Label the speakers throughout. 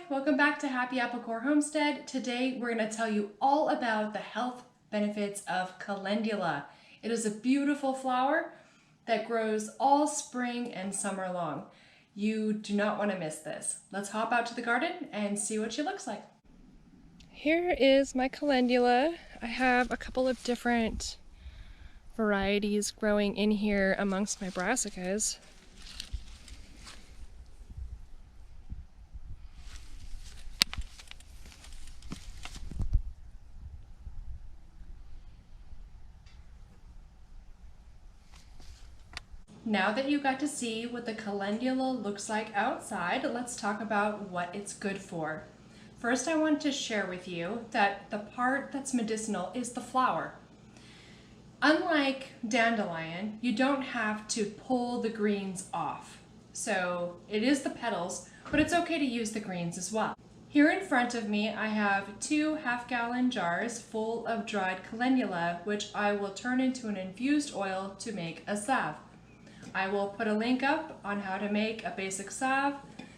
Speaker 1: welcome back to Happy Apple Core Homestead. Today we're going to tell you all about the health benefits of Calendula. It is a beautiful flower that grows all spring and summer long. You do not want to miss this. Let's hop out to the garden and see what she looks like. Here is my Calendula. I have a couple of different varieties growing in here amongst my brassicas. Now that you got to see what the Calendula looks like outside, let's talk about what it's good for. First, I want to share with you that the part that's medicinal is the flower. Unlike dandelion, you don't have to pull the greens off. So it is the petals, but it's okay to use the greens as well. Here in front of me, I have 2 half-gallon jars full of dried calendula, which I will turn into an infused oil to make a salve. I will put a link up on how to make a basic salve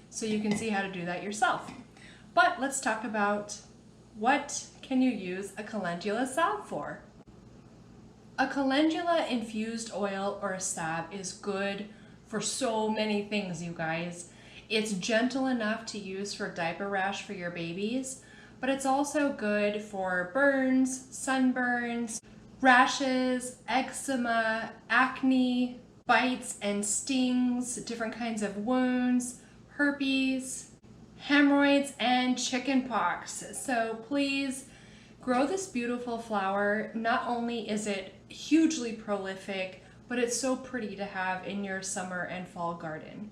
Speaker 1: so you can see how to do that yourself. But let's talk about what can you use a calendula salve for. A calendula infused oil or a salve is good for so many things, you guys. It's gentle enough to use for diaper rash for your babies, but it's also good for burns, sunburns, rashes, eczema, acne, bites and stings, different kinds of wounds, herpes, hemorrhoids, and chicken pox. So please grow this beautiful flower. Not only is it hugely prolific, but it's so pretty to have in your summer and fall garden.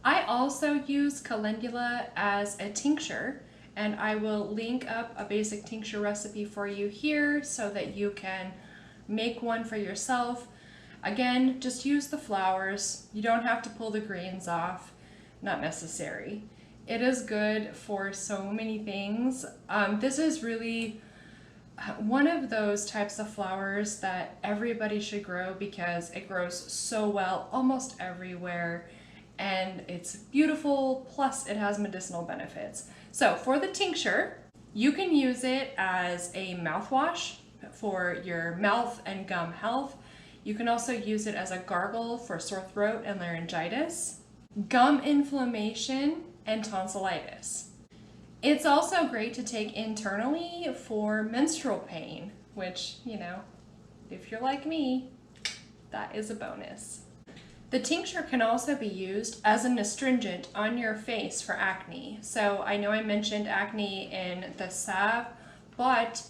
Speaker 1: I also use calendula as a tincture, and I will link up a basic tincture recipe for you here so that you can make one for yourself. Again, just use the flowers. You don't have to pull the greens off, not necessary. It is good for so many things. This is really one of those types of flowers that everybody should grow because it grows so well almost everywhere and it's beautiful, plus it has medicinal benefits. So for the tincture, you can use it as a mouthwash for your mouth and gum health. You can also use it as a gargle for sore throat and laryngitis, gum inflammation, and tonsillitis. It's also great to take internally for menstrual pain, which, you know, if you're like me, that is a bonus. The tincture can also be used as an astringent on your face for acne. So I know I mentioned acne in the salve, but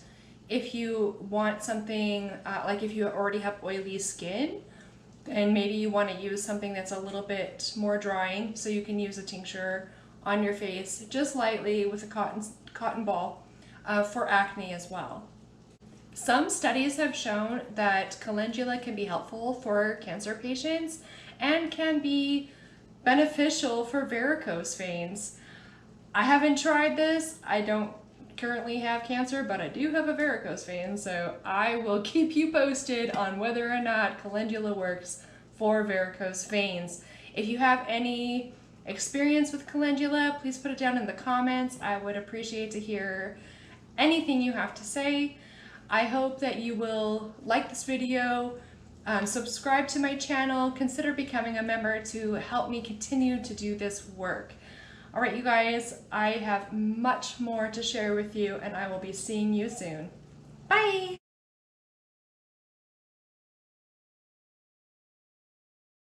Speaker 1: if you want something, like if you already have oily skin, and maybe you want to use something that's a little bit more drying, so you can use a tincture on your face, just lightly with a cotton ball, for acne as well. Some studies have shown that calendula can be helpful for cancer patients and can be beneficial for varicose veins. I haven't tried this. I don't currently have cancer, but I do have a varicose vein, so I will keep you posted on whether or not calendula works for varicose veins. If you have any experience with calendula, please put it down in the comments. I would appreciate to hear anything you have to say. I hope that you will like this video, subscribe to my channel, consider becoming a member to help me continue to do this work. All right, you guys, I have much more to share with you, and I will be seeing you soon. Bye!